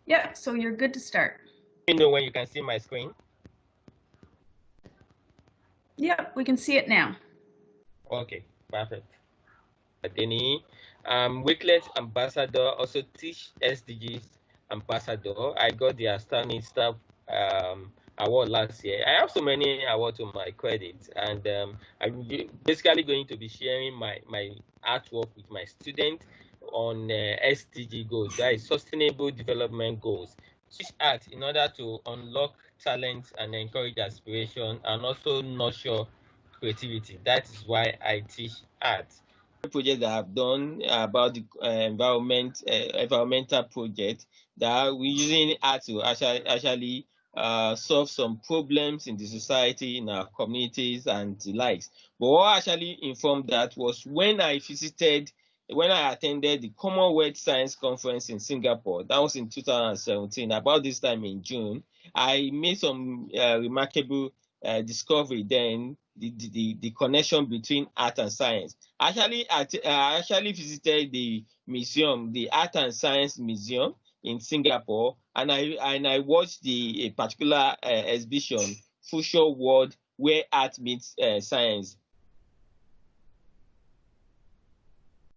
Yeah, so you're good to start. You know when you can see my screen? Yep, we can see it now. Okay, perfect. Adeniyi, Wakelet ambassador, also teach SDGs ambassador. I got the outstanding staff award last year. I have so many awards to my credit, and I'm basically going to be sharing my artwork with my students on SDG goals, that is Sustainable Development Goals. Teach art in order to unlock talent and encourage aspiration, and also nurture creativity. That is why I teach art. Project that I've done about the environmental project, that we're using art to actually solve some problems in the society, in our communities and the likes. But what actually informed that was when I attended the Commonwealth Science Conference in Singapore. That was in 2017. About this time in June, I made some remarkable discovery then, the connection between art and science. Actually, I actually visited the museum, the Art and Science Museum in Singapore, and I watched a particular exhibition, Future World, where art meets science,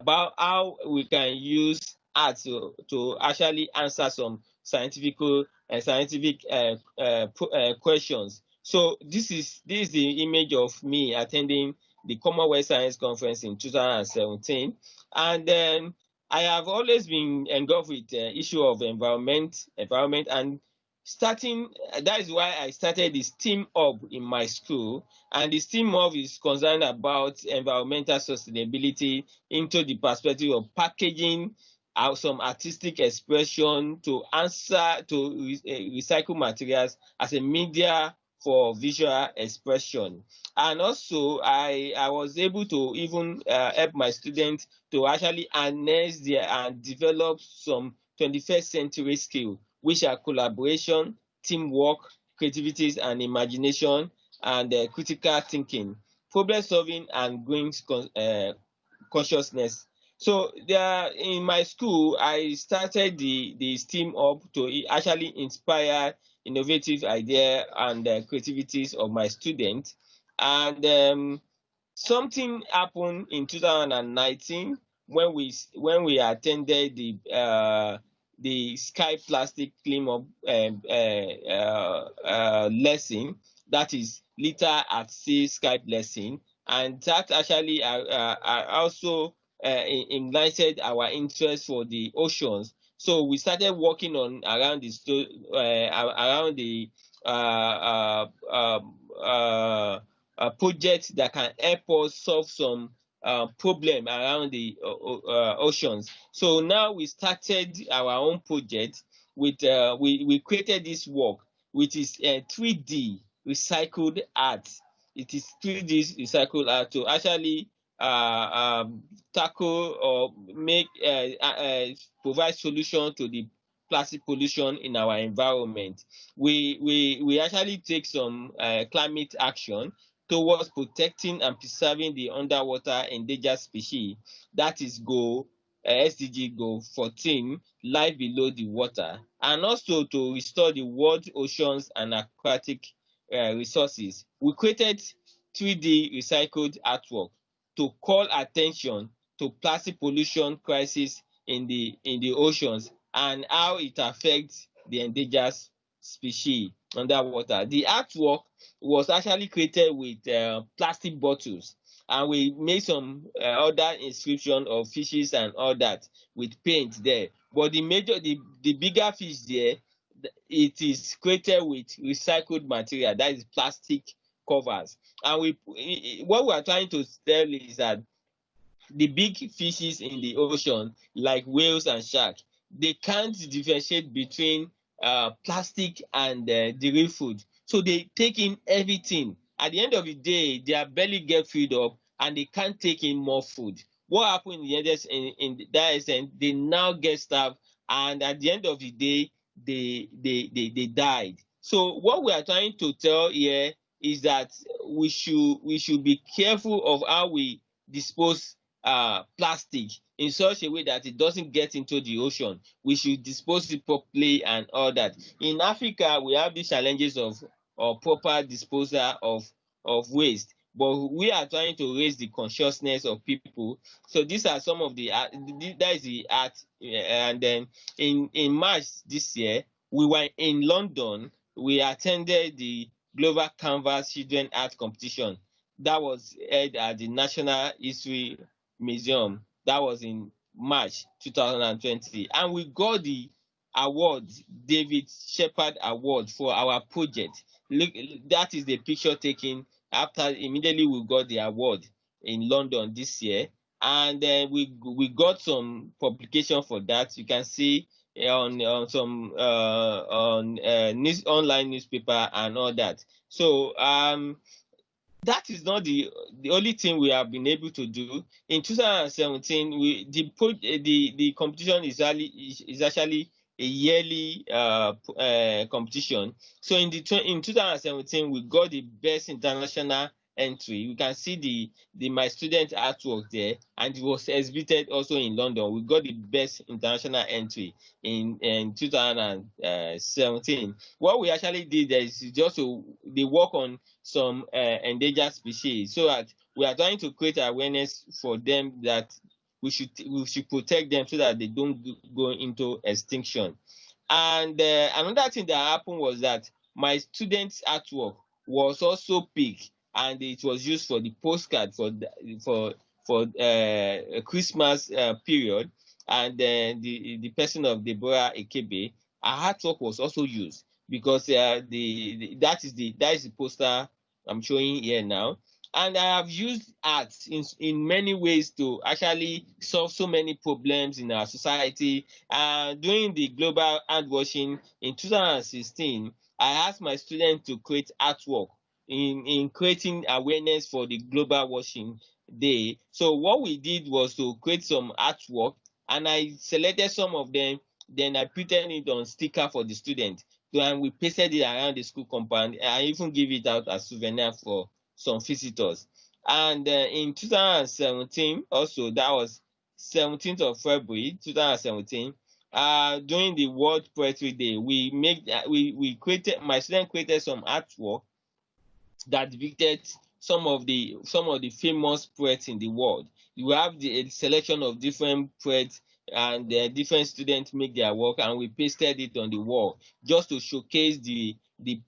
about how we can use art to actually answer some scientific questions. So this is the image of me attending the Commonwealth Science Conference in 2017, and then I have always been engulfed with the issue of environment, and starting. That is why I started the STEAM Hub in my school, and the STEAM Hub is concerned about environmental sustainability into the perspective of packaging some artistic expression to recycle materials as a media for visual expression. And also I was able to even help my students to actually harness and develop some 21st century skills, which are collaboration, teamwork, creativity and imagination, and critical thinking, problem solving and growing consciousness. So there, in my school, I started the STEAM up to actually inspire innovative idea and creativities of my students. And something happened in 2019 when we attended the Sky Plastic Cleanup lesson, that is Litter at Sea Skype lesson, and that actually also ignited our interest for the oceans. So we started working on around the projects that can help us solve some problem around the oceans. So now we started our own project with we created this work, which is 3D recycled art. It is 3D recycled art to actually tackle or provide solution to the plastic pollution in our environment. We actually take some climate action towards protecting and preserving the underwater endangered species. That is SDG goal 14, life below the water, and also to restore the world oceans and aquatic resources. We created 3D recycled artwork to call attention to plastic pollution crisis in the oceans and how it affects the endangered species underwater. The artwork was actually created with plastic bottles, and we made some other inscription of fishes and all that with paint there. But the bigger fish there, it is created with recycled material, that is plastic covers. And what we are trying to tell is that the big fishes in the ocean, like whales and sharks, they can't differentiate between plastic and the real food. So they take in everything. At the end of the day, their belly get filled up and they can't take in more food. What happened in that extent, they now get starved, and at the end of the day, they died. So what we are trying to tell here is that we should be careful of how we dispose plastic in such a way that it doesn't get into the ocean. We should dispose it properly and all that. In Africa, we have these challenges of proper disposal of waste, but we are trying to raise the consciousness of people. So these are some of the that is the art. And then in March this year, we were in London. We attended the Global Canvas Children Art Competition that was held at the National History Museum. That was in March 2020, and we got the award, David Shepherd Award, for our project. Look, that is the picture taken after immediately we got the award in London this year, and then we got some publication for that. You can see on some on online newspaper and all that. So that is not the only thing we have been able to do. In 2017, the competition is actually a yearly competition. So in 2017, we got the best international entry. You can see the my student artwork there, and it was exhibited also in London. We got the best international entry in 2017. What we actually did is just the work on some endangered species, so that we are trying to create awareness for them that we should protect them so that they don't go into extinction. And another thing that happened was that my students' artwork was also picked, and it was used for the postcard for a Christmas period. And then the person of Deborah Ekebe, her artwork was also used because that is the poster I'm showing here now. And I have used art in many ways to actually solve so many problems in our society. During the global hand washing in 2016, I asked my students to create artwork in creating awareness for the global washing day. So what we did was to create some artwork, and I selected some of them. Then I printed it on sticker for the student, and we pasted it around the school compound. I even give it out as souvenir for some visitors. And in 2017, also that was 17th of February 2017, during the World Poetry Day, we created, my student created some artwork that depicted some of the famous poets in the world. You have a selection of different poets, and different students make their work, and we pasted it on the wall just to showcase the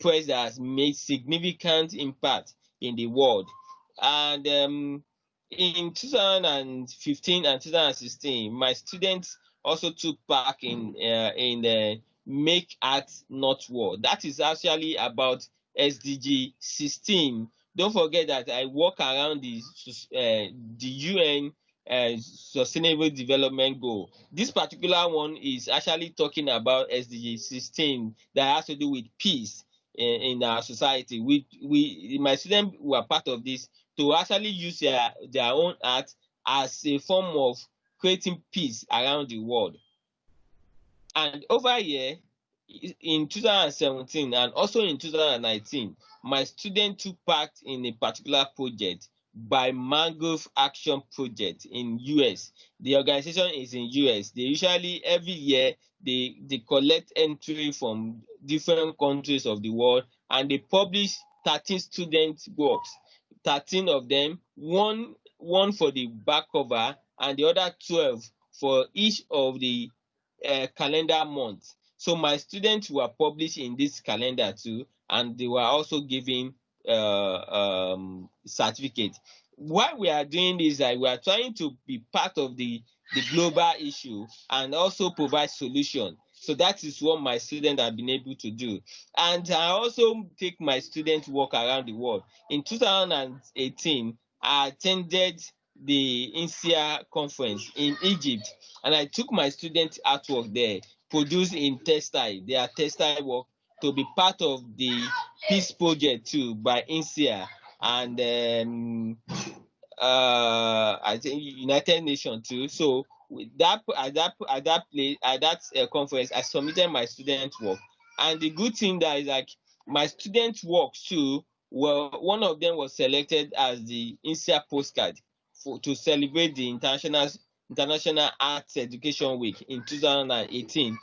poets that has made significant impact in the world. And in 2015 and 2016, my students also took part in the Make Art Not War. That is actually about SDG 16. Don't forget that I work around the UN Sustainable Development Goal. This particular one is actually talking about SDG 16 that has to do with peace in our society. My students were part of this to actually use their own art as a form of creating peace around the world. And over here, in 2017 and also in 2019, my student took part in a particular project by Mangrove Action Project in US. The organization is in US. They usually every year they collect entry from different countries of the world, and they publish 13 student works. 13 of them, one for the back cover and the other 12 for each of the calendar month. So my students were published in this calendar too, and they were also given certificate. Why we are doing this, we are trying to be part of the global issue and also provide solution. So that is what my students have been able to do. And I also take my students work around the world. In 2018, I attended the INSEA conference in Egypt, and I took my student artwork there, produced in textile, their textile work, to be part of the peace project too by INSEA and I think United Nations too. So with that at that conference, I submitted my student work, and the good thing that is like my student works too. Well, one of them was selected as the INSEA postcard to celebrate the International Arts Education Week in 2018.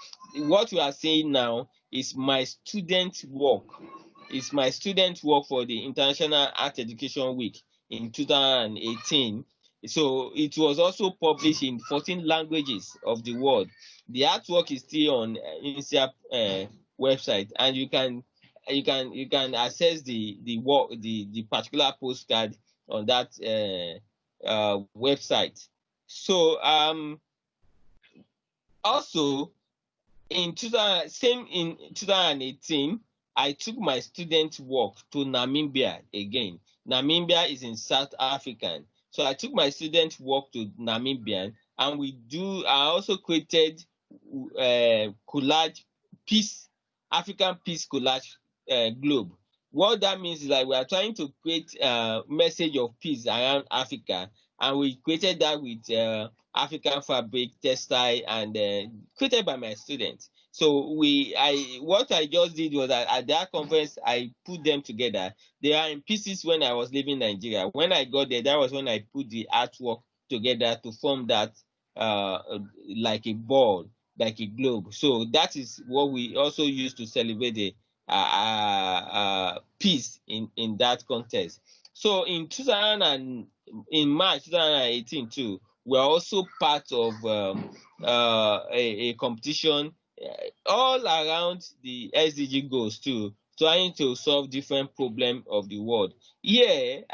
What we are saying now is my student work. It's my student work for the International Art Education Week in 2018. So it was also published in 14 languages of the world. The artwork is still on INSEAD website, and you can access the work, the particular postcard on that website. So also in 2018, I took my student work to Namibia again. Namibia is in South Africa. So I took my student work to Namibia, and I also created collage peace, African peace collage globe. What that means is like we are trying to create a message of peace around Africa, and we created that with African fabric, textile, and created by my students. So what I just did was that at that conference I put them together. They are in pieces when I was leaving Nigeria. When I got there, that was when I put the artwork together to form that like a ball, like a globe. So that is what we also use to celebrate the peace in that context. So in March 2018 too, we're also part of a competition all around the SDG goals too, trying to solve different problems of the world. Here,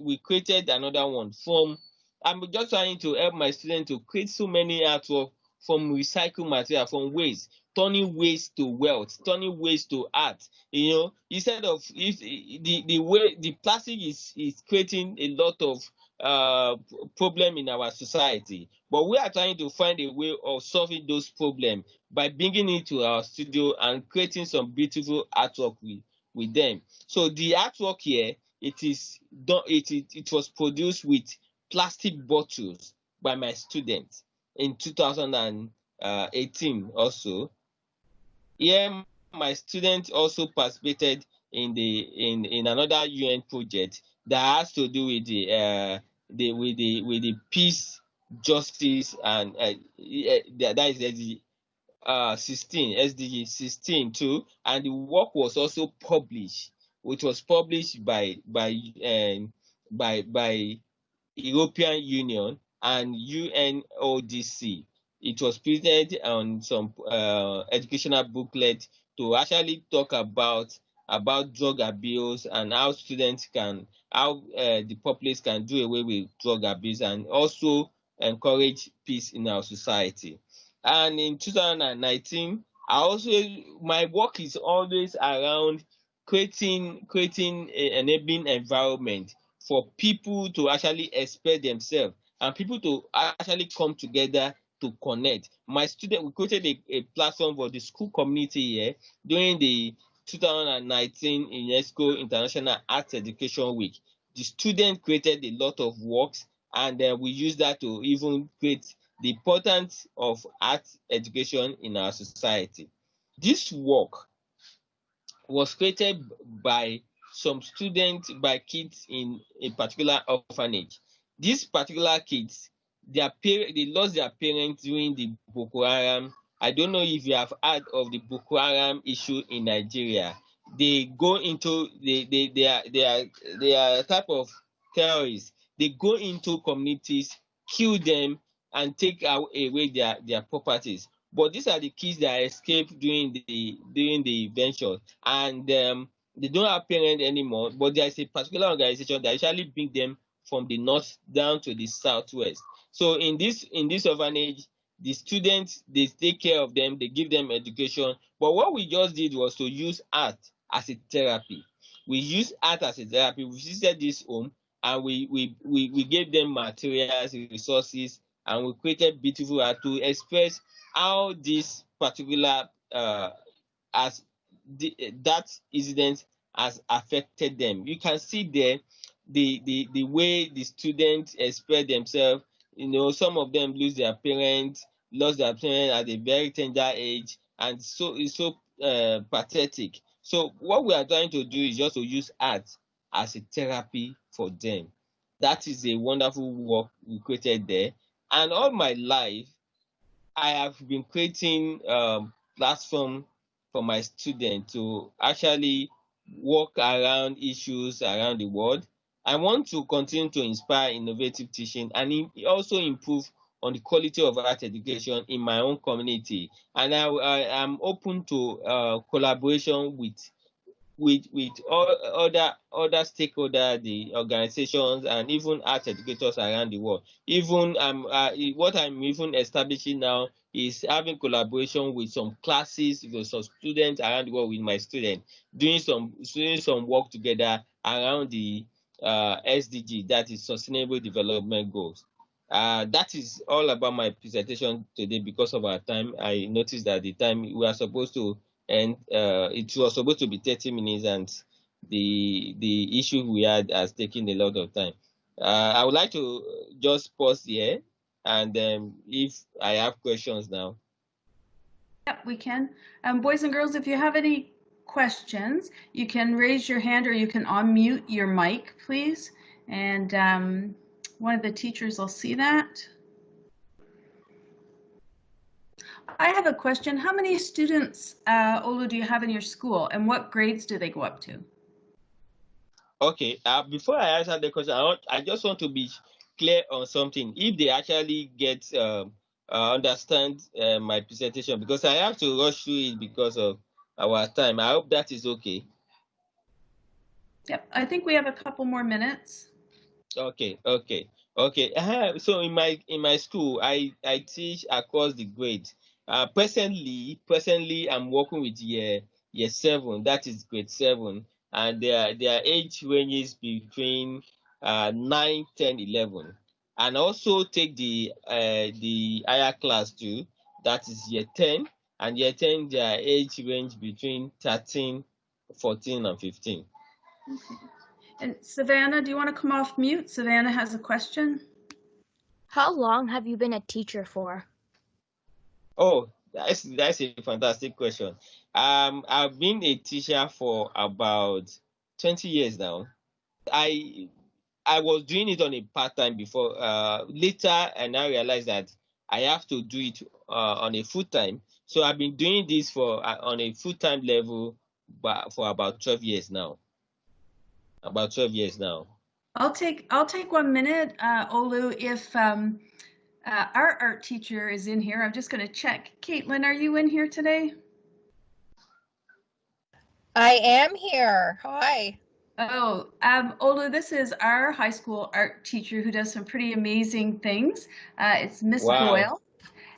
we created another one from. I'm just trying to help my students to create so many artwork from recycled material, from waste, turning waste to wealth, turning waste to art. Instead of if the way the plastic is creating a lot of problem in our society, but we are trying to find a way of solving those problems by bringing it to our studio and creating some beautiful artwork with them. So the artwork here, it was produced with plastic bottles by my students in 2018 also. Here my students also participated in another UN project that has to do with the peace, justice, and that is the 16 SDG 16 too, and the work was also published, which was published by European Union and UNODC. It was printed on some educational booklet to actually talk about drug abuse and how the populace can do away with drug abuse and also encourage peace in our society. And in 2019, my work is always around creating an enabling environment for people to actually express themselves and people to actually come together to connect. We created a platform for the school community here during the 2019 UNESCO International Arts Education Week. The students created a lot of works, and we used that to even create the importance of art education in our society. This work was created by some students, by kids in a particular orphanage. These particular kids, they lost their parents during the Boko Haram. I don't know if you have heard of the Boko Haram issue in Nigeria. They go into they are a type of terrorists. They go into communities, kill them, and take away their properties. But these are the kids that escaped during the venture, and they don't have parents anymore. But there is a particular organization that usually bring them from the north down to the southwest. So in this orphanage, the students, they take care of them, they give them education. But what we just did was to use art as a therapy. We use art as a therapy. We visited this home, and we gave them materials, resources, and we created beautiful art to express how this particular as that incident has affected them. You can see there the way the students express themselves. Some of them lost their parents at a very tender age, and so it's so pathetic. So what we are trying to do is just to use art as a therapy for them. That is a wonderful work we created there. And all my life, I have been creating platform for my students to actually work around issues around the world. I want to continue to inspire innovative teaching and also improve on the quality of art education in my own community. And I am open to collaboration with all other stakeholders, the organizations, and even art educators around the world. Even what I'm even establishing now is having collaboration with some classes, with some students around the world, with my students, doing some work together around the SDG, that is Sustainable Development Goals. That is all about my presentation today. Because of our time, I noticed that the time we are supposed to and it was supposed to be 30 minutes, and the issue we had has taken a lot of time. I would like to just pause here, and if I have questions now. Yep, we can. Boys and girls, if you have any questions, you can raise your hand or you can unmute your mic, please. And one of the teachers will see that. I have a question. How many students, Olu, do you have in your school, and what grades do they go up to? Okay, before I answer the question, I just want to be clear on something. If they actually get understand my presentation, because I have to rush through it because of our time. I hope that is okay. Yep, I think we have a couple more minutes. Okay. So in my school, I teach across the grades. Presently, I'm working with year 7. That is grade 7, and their age ranges between 9, 10, 11. And also take the higher class too. That is year 10, and year 10 their age range between 13, 14, and 15. And Savannah, do you want to come off mute? Savannah has a question. How long have you been a teacher for? Oh, that's a fantastic question. I've been a teacher for about 20 years now. I I was doing it on a part-time before. Later, I now realized that I have to do it on a full-time. So I've been doing this for on a full-time level, but for about 12 years now. About 12 years now. I'll take 1 minute, Olu, if our art teacher is in here. I'm just going to check. Caitlin, are you in here today? I am here. Hi. Oh, Olu, this is our high school art teacher who does some pretty amazing things. It's Miss Wow. Doyle,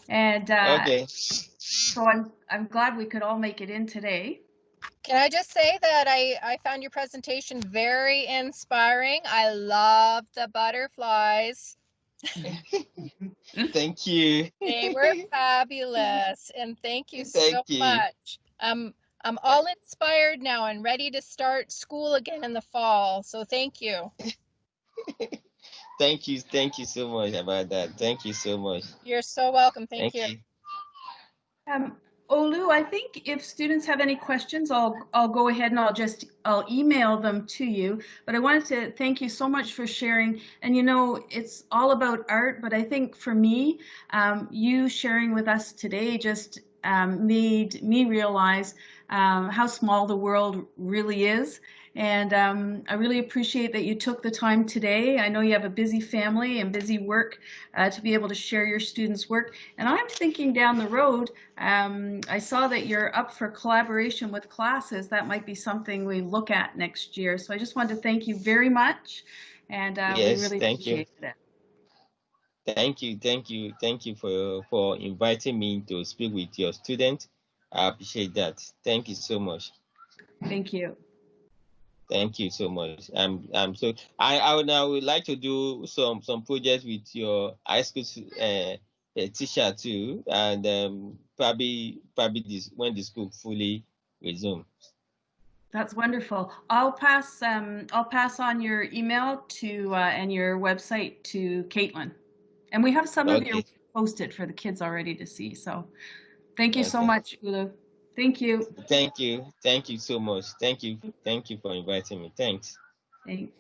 and Okay. so I'm glad we could all make it in today. Can I just say that I found your presentation very inspiring. I love the butterflies. Thank you. They were fabulous, and thank you so Thank you. much. I'm all inspired now and ready to start school again in the fall. So thank you. Thank you so much about that. Thank you so much. You're so welcome. Thank you. Olu, I think if students have any questions, I'll go ahead and I'll email them to you. But I wanted to thank you so much for sharing. And you know, it's all about art, but I think for me, you sharing with us today just made me realize how small the world really is. And I really appreciate that you took the time today. I know you have a busy family and busy work to be able to share your students' work. And I'm thinking down the road, I saw that you're up for collaboration with classes. That might be something we look at next year. So I just wanted to thank you very much. And we really appreciate it. Thank you for inviting me to speak with your students. I appreciate that. Thank you so much. Thank you. Thank you so much. I'm so I would like to do some projects with your high school teacher too, and probably this when the school fully resumes. That's wonderful. I'll pass on your email to and your website to Caitlin. And we have some of your posted for the kids already to see. So thank you so much, Ulu. Thank you. Thank you so much. Thank you for inviting me. Thanks. Thanks.